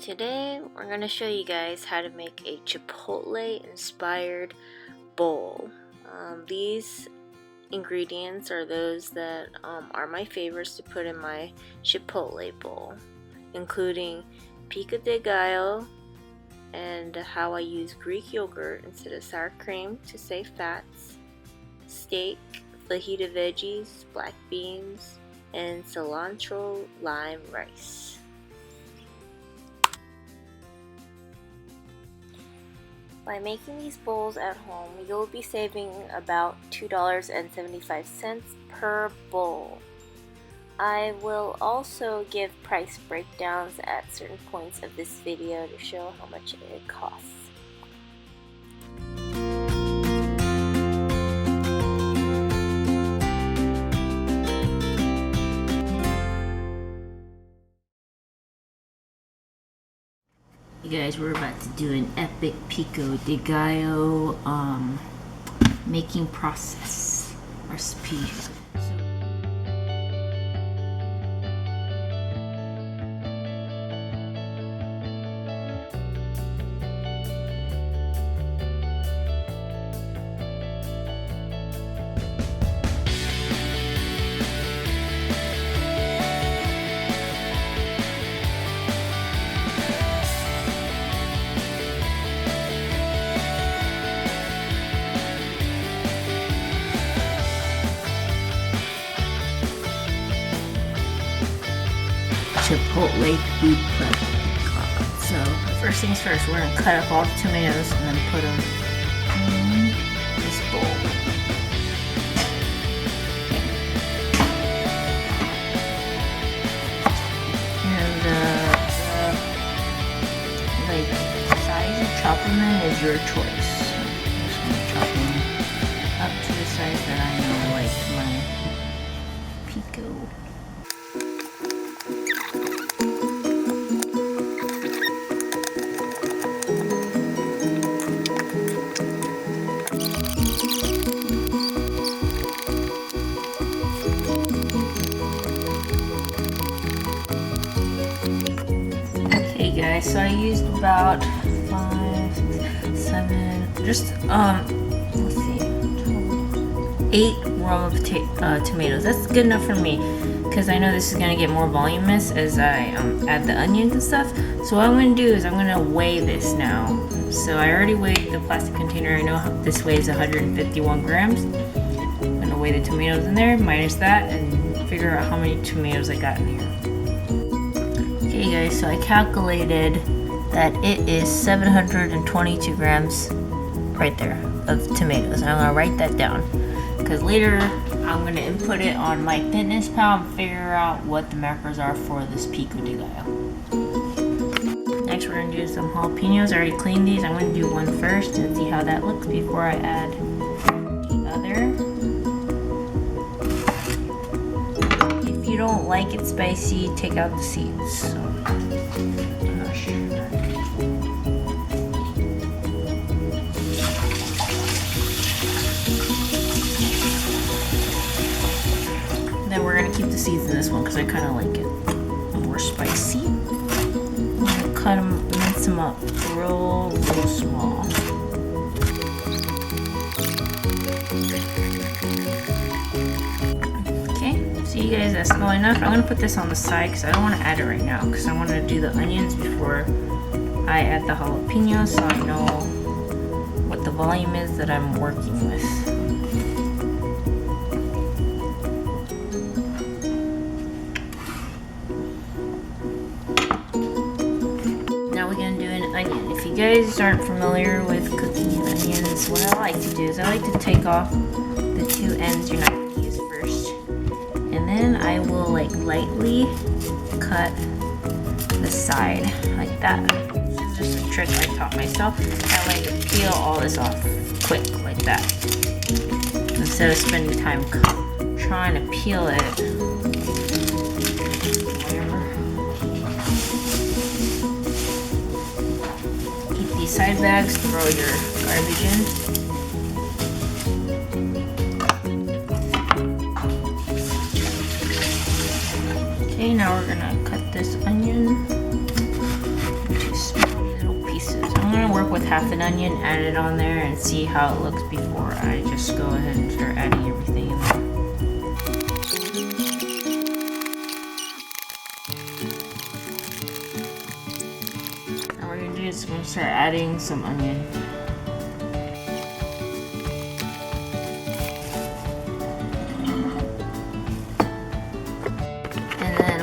Today we're going to show you guys how to make a Chipotle inspired bowl. These ingredients are those that are my favorites to put in my Chipotle bowl, including pico de gallo and how I use Greek yogurt instead of sour cream to save fats, steak, fajita veggies, black beans, and cilantro lime rice. By making these bowls at home, you'll be saving about $2.75 per bowl. I will also give price breakdowns at certain points of this video to show how much it costs. You guys, we're about to do an epic pico de gallo making process recipe. Chipotle food prep. So first things first, we're gonna cut up all the tomatoes and then put them in this bowl. And the size you chop them in is your choice. I'm just gonna chop them up to the size that I know, like my pico. Guys, so I used about 5, 6, 7, just let's see, 8 Roma tomatoes. That's good enough for me because I know this is gonna get more voluminous as I add the onions and stuff. So what I'm gonna do is I'm gonna weigh this now. So I already weighed the plastic container. I know this weighs 151 grams. I'm gonna weigh the tomatoes in there minus that and figure out how many tomatoes I got in here. Okay guys, so I calculated that it is 722 grams right there of tomatoes. And I'm gonna write that down because later I'm gonna input it on my fitness pal and figure out what the macros are for this pico de gallo. Next we're gonna do some jalapeños. I already cleaned these. I'm gonna do one first and see how that looks before I add the other. If you don't like it spicy, take out the seeds. So, I'm not sure. Then we're gonna keep the seeds in this one because I kind of like it more spicy. I'm gonna cut them, mince them up real small. See you guys, that's not enough. I'm gonna put this on the side because I don't want to add it right now because I want to do the onions before I add the jalapenos so I know what the volume is that I'm working with. Now we're gonna do an onion. If you guys aren't familiar with cooking onions, what I like to do is I like to take off the two ends you're not going to use first. And then I will like lightly cut the side like that. This is just a trick I taught myself. I like to peel all this off quick like that. Instead of spending time trying to peel it. Keep these side bags, throw your garbage in. Okay, now we're gonna cut this onion. with half an onion, add it on there, and see how it looks before I just go ahead and start adding everything in there. Now what we're gonna do is we're gonna start adding some onion.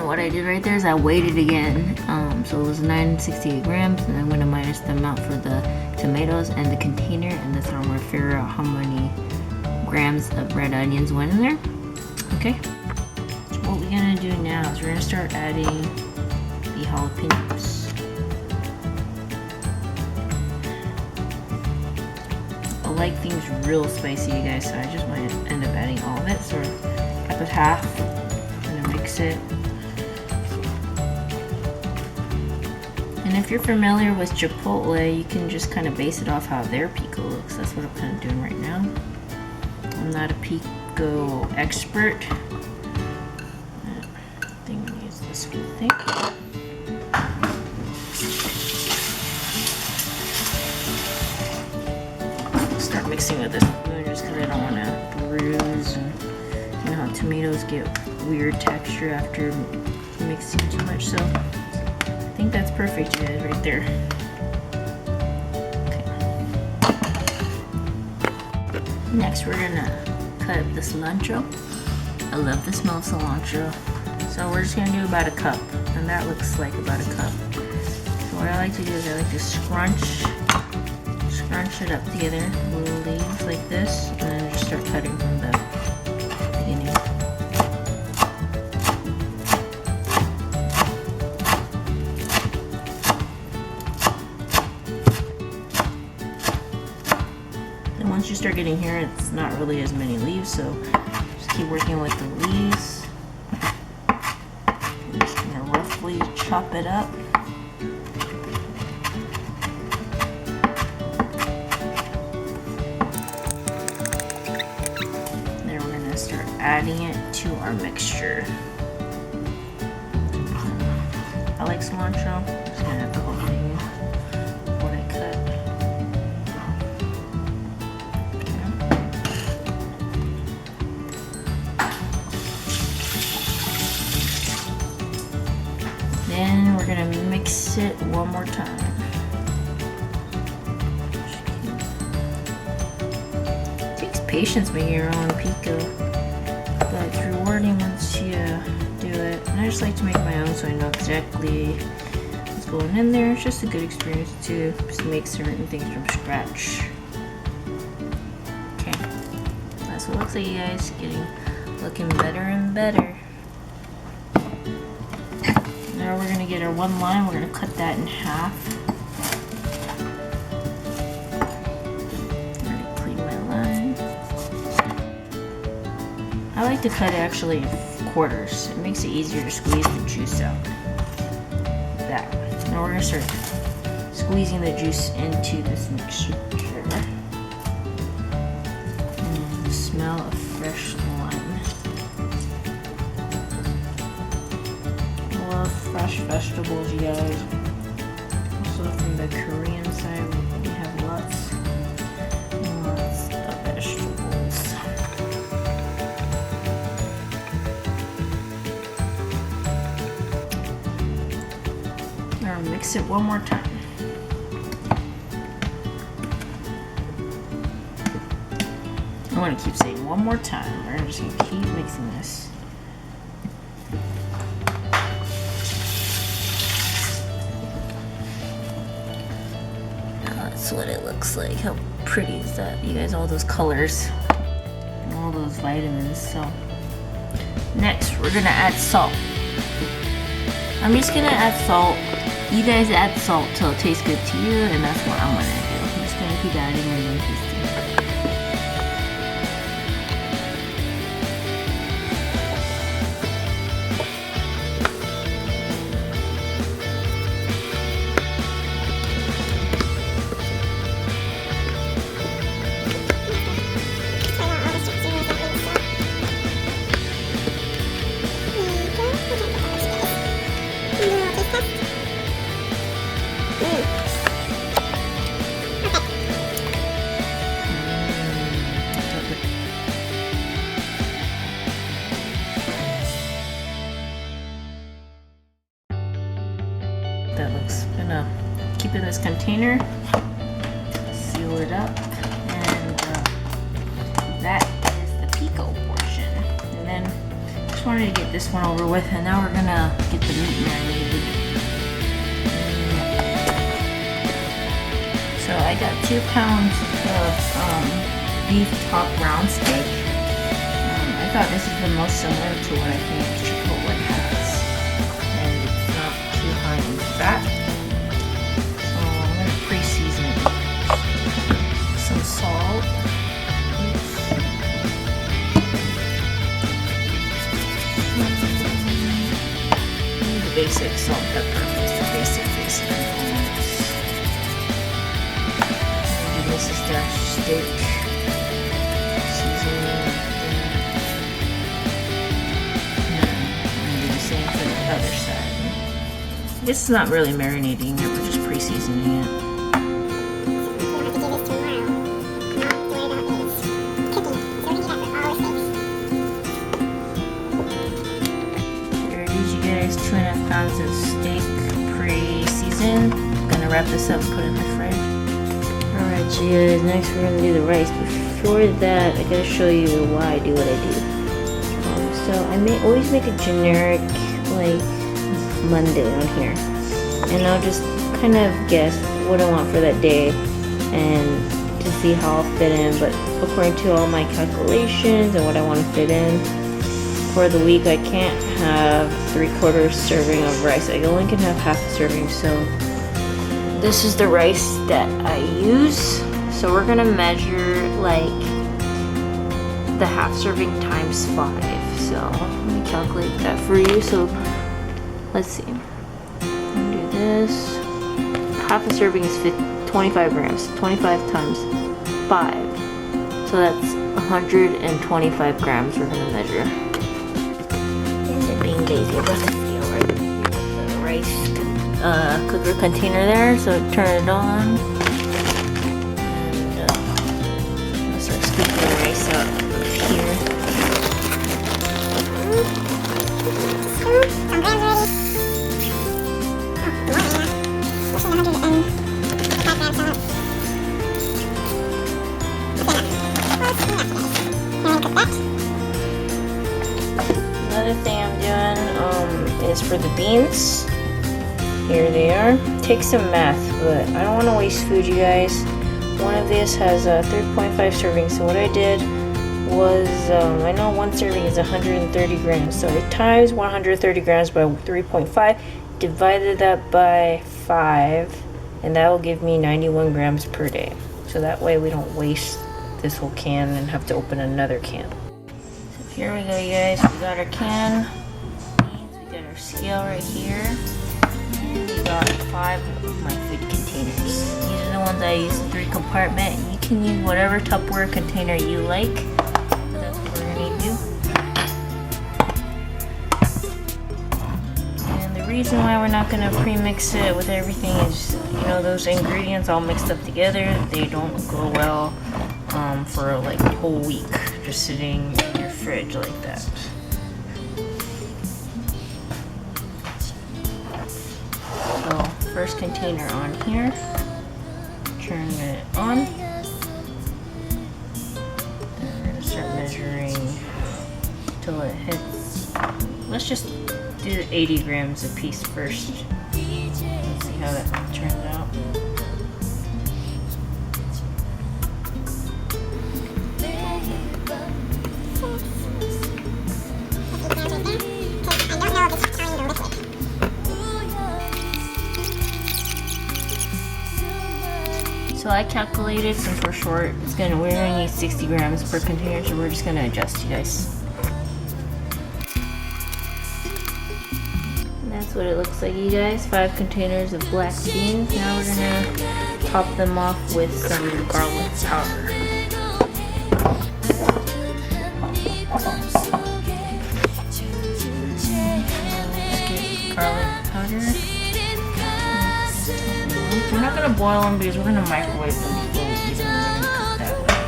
What I did right there is I weighed it again, so it was 968 grams, and I'm going to minus the amount for the tomatoes and the container, and that's how I'm going to figure out how many grams of red onions went in there. Okay, so what we're going to do now is we're going to start adding the jalapenos. I like things real spicy, you guys, so I just might end up adding all of it. So I put half, I'm going to mix it. And if you're familiar with Chipotle, you can just kind of base it off how their pico looks. That's what I'm kind of doing right now. I'm not a pico expert. I think I'm gonna use this whole thing. Start mixing with this spoon just because I don't want to bruise. And you know how tomatoes get weird texture after mixing too much. So I think that's perfect, you guys, right there. Okay. Next, we're gonna cut up the cilantro. I love the smell of cilantro. So we're just gonna do about a cup, and that looks like about a cup. So what I like to do is I like to scrunch it up together, little leaves like this, and then just start cutting from the beginning. Once you start getting here, it's not really as many leaves, so just keep working with the leaves. I'm just gonna roughly chop it up. Then we're gonna start adding it to our mixture. I like cilantro. I'm just gonna add the whole thing. Then we're gonna mix it one more time. It takes patience making your own pico, but it's rewarding once you do it. And I just like to make my own so I know exactly what's going in there. It's just a good experience to just make certain things from scratch. Okay, that's what it looks like, you guys. Looking better and better. Now we're going to get our one lime, we're going to cut that in half. I'm going to clean my lime. I like to cut it actually in quarters. It makes it easier to squeeze the juice out. That way. Now we're going to start squeezing the juice into this mixture. The smell of fresh lime. Fresh vegetables, you guys. Also from the Korean side, we have lots and lots of vegetables. Now mix it one more time. I want to keep saying one more time. We're just going to keep mixing this. That's what it looks like. How pretty is that, you guys? All those colors and all those vitamins. So next we're gonna add salt. I'm just gonna add salt. You guys add salt till it tastes good to you, and that's what I'm gonna do. I'm just gonna keep adding and tasting. that looks. I'm gonna keep it in this container, seal it up, and that is the pico portion. And then just wanted to get this one over with, and now we're gonna get the meat marinated. So I got 2 pounds of beef top round steak. I thought this is the most similar to what I think Chipotle has, and it's not too high in fat. So I'm going to pre-season it. Some salt. The basic salt, pepper, just the basic components. And this is their steak seasoning. Other side. This is not really marinating it, we're just pre-seasoning it. Here it is, you guys, 2.5 pounds of steak pre-seasoned. I'm gonna wrap this up and put it in the fridge. Alright, so you guys, next we're gonna do the rice. Before that, I gotta show you why I do what I do. So I always make a generic like Monday on here, and I'll just kind of guess what I want for that day and to see how I'll fit in, but according to all my calculations and what I want to fit in for the week, I can't have 3/4 serving of rice. I only can have half a serving. So this is the rice that I use. So we're gonna measure like the half serving times 5. So let me calculate that for you. So let's see. I'm gonna do this. Half a serving is 25 grams. 25 times 5. So that's 125 grams we're gonna measure. Being lazy about the scale, right? The rice cooker container there. So turn it on. And I'll start scooping the rice out here. Another thing I'm doing is for the beans. Here they are. Take some math, but I don't want to waste food, you guys. One of these has 3.5 servings. So what I did was, I know one serving is 130 grams. So I times 130 grams by 3.5, divided that by 5, and that will give me 91 grams per day. So that way we don't waste this whole can and have to open another can. So here we go, you guys. We got our can. We got our scale right here. And we got 5 of my food containers. These are the ones I use, 3 compartment. You can use whatever Tupperware container you like. So that's what we're gonna do. And the reason why we're not gonna pre-mix it with everything is, you know, those ingredients all mixed up together, they don't go well for like a whole week just sitting in your fridge like that. So first container on here, turn it on. Then we're gonna start measuring till it hits, let's just do 80 grams a piece first. Let's see how that turns out. So I calculated, since we're short, we're gonna need 60 grams per container, so we're just gonna adjust, you guys. And that's what it looks like, you guys. 5 containers of black beans. Now we're gonna top them off with some garlic powder. Garlic powder. We're not gonna boil them because we're gonna microwave them before we eat them. We're gonna cook that way.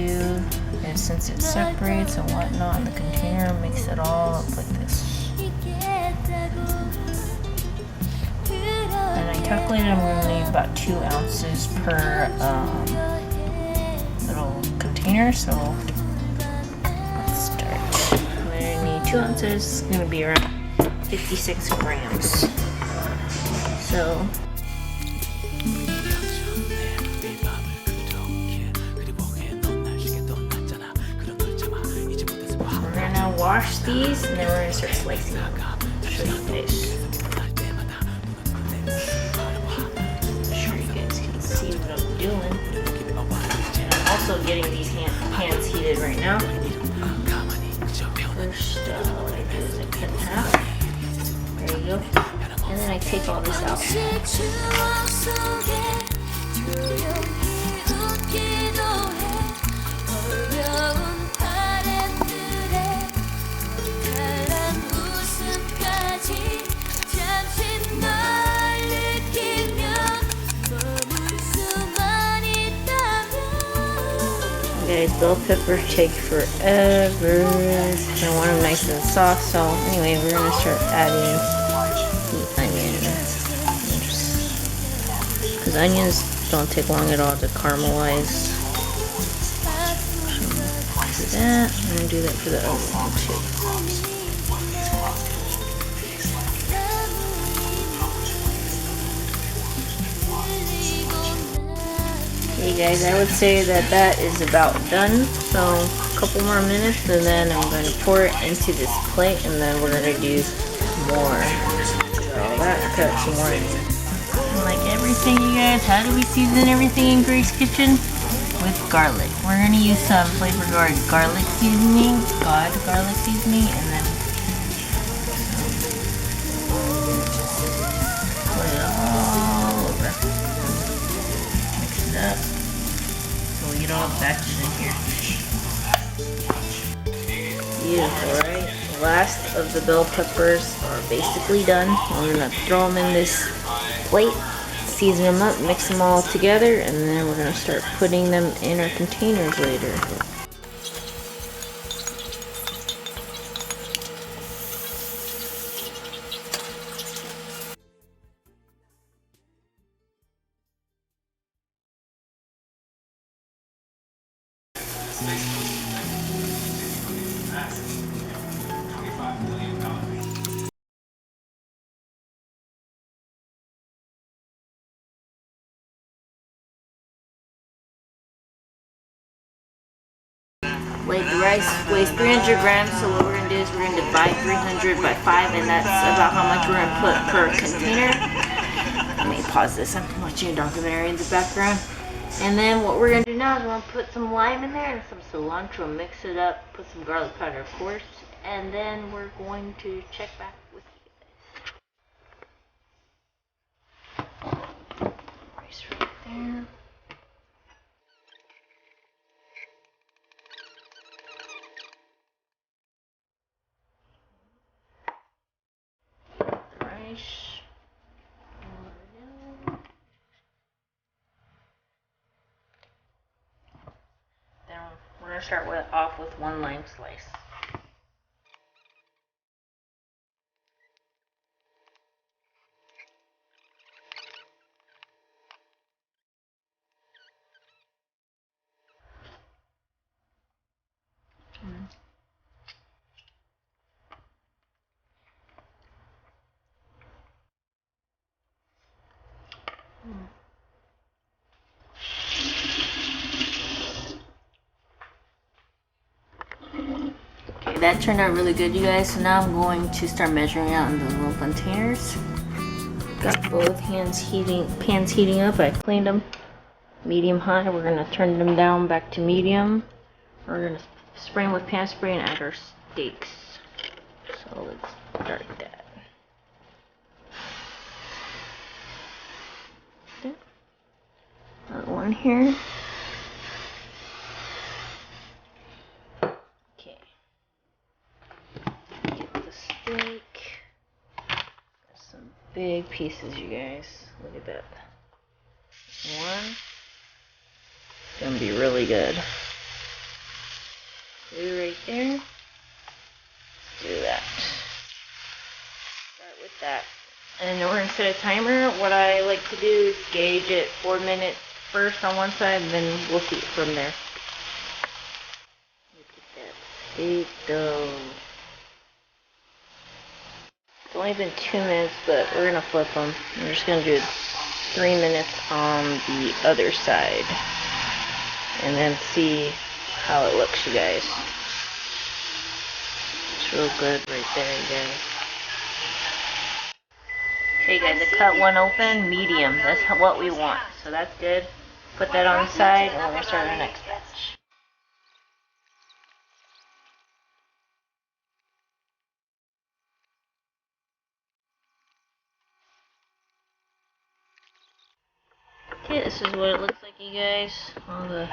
do is, since it separates and whatnot in the container, mix it all up like this. And I calculated I'm going to need about 2 ounces per little container, so let's start. I'm going to need 2 ounces, it's going to be around 56 grams. So we're going to wash these and then we're going to start slicing them. I'll show you guys. See what I'm doing. And I'm also getting these pans heated right now. First, what I do is I cut in half. There you go. And then I take all this out. Guys, bell peppers take forever. I want them nice and soft, so anyway, we're gonna start adding the onions. Because onions don't take long at all to caramelize. Do that. I'm gonna do that for the other one too. Okay guys, I would say that is about done. So a couple more minutes and then I'm going to pour it into this plate and then we're going to do more. All that, cut some more in. Like everything, you guys, how do we season everything in Grace's Kitchen? With garlic. We're going to use some Flavor Guard garlic seasoning, garlic seasoning, and then put it all over. Mix it up. So we get all the batches in here. Beautiful, right? The last of the bell peppers are basically done. We're going to throw them in this plate, season them up, mix them all together, and then we're going to start putting them in our containers later. Like the rice weighs 300 grams, so what we're going to do is we're going to divide 300 by 5, and that's about how much we're going to put per container. Let me pause this, I'm watching a documentary in the background. And then what we're going to do now is we're going to put some lime in there and some cilantro, mix it up, put some garlic powder of course, and then we're going to check back with you guys. Rice right there. Then we're going to start off with 1 lime slice. Okay, that turned out really good, you guys. So now I'm going to start measuring out in the little containers. Got both pans heating up. I cleaned them medium high. We're gonna turn them down back to medium. We're gonna spray them with pan spray and add our steaks. So let's start that. Another one here. Okay. Get the steak. There's some big pieces, you guys. Look at that. One. It's gonna be really good. 2 right there. Let's do that. Start with that. And we're gonna set a timer. What I like to do is gauge it 4 minutes first on one side, and then we'll see it from there. Look at that potato. It's only been 2 minutes, but we're gonna flip them. We're just gonna do 3 minutes on the other side, and then see how it looks, you guys. It's real good right there, you guys. Okay guys, I cut one open, medium. That's what we want. So that's good. Put that on the side, and we're going to start our next batch. Okay, this is what it looks like, you guys. All the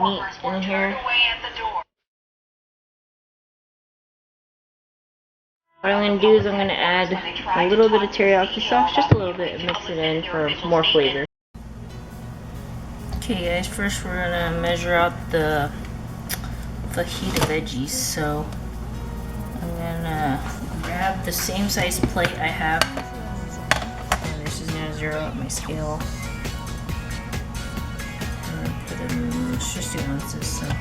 meat in here. What I'm going to do is I'm going to add a little bit of teriyaki sauce, just a little bit, and mix it in for more flavor. Okay guys, first we're going to measure out the fajita veggies. So I'm going to grab the same size plate I have, and this is going to zero out my scale. I'm going to put in, it's just 2 ounces, so there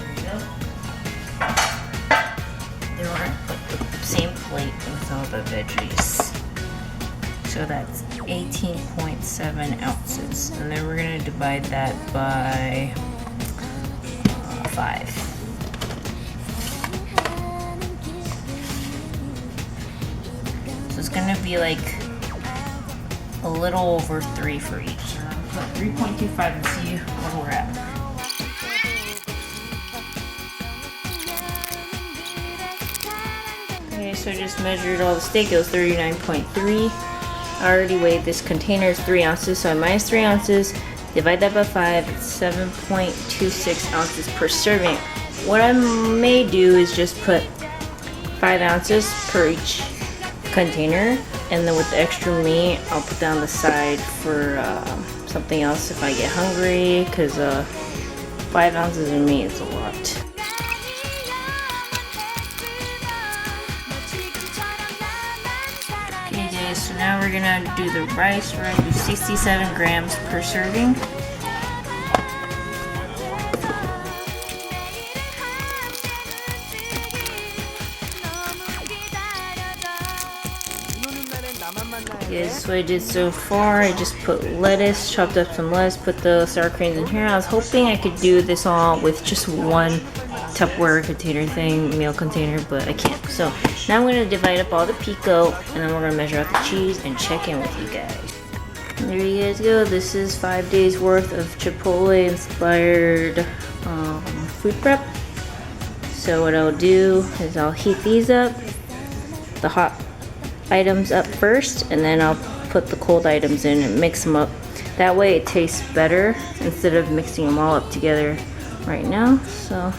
we go. Then we're going to put the same plate with all the veggies. So that's 18.7 ounces. And then we're going to divide that by 5. So it's going to be like a little over 3 for each. So I'll put 3.25 and see where we're at. Okay, so I just measured all the steak. It was 39.3. I already weighed this container. It's 3 ounces, so I minus 3 ounces. Divide that by 5. It's 7.26 ounces per serving. What I may do is just put 5 ounces per each container, and then with the extra meat, I'll put that on the side for something else if I get hungry, because 5 ounces of meat is a lot. So now we're gonna do the rice. We're gonna do 67 grams per serving. Okay, this is what I did so far. I just put lettuce, chopped up some lettuce, put the sour creams in here. I was hoping I could do this all with just one Tupperware container thing, meal container, but I can't. So now I'm going to divide up all the pico, and then we're going to measure out the cheese and check in with you guys. And there you guys go. This is 5 days worth of Chipotle inspired food prep. So what I'll do is I'll heat these up, the hot items up first, and then I'll put the cold items in and mix them up. That way it tastes better instead of mixing them all up together right now. So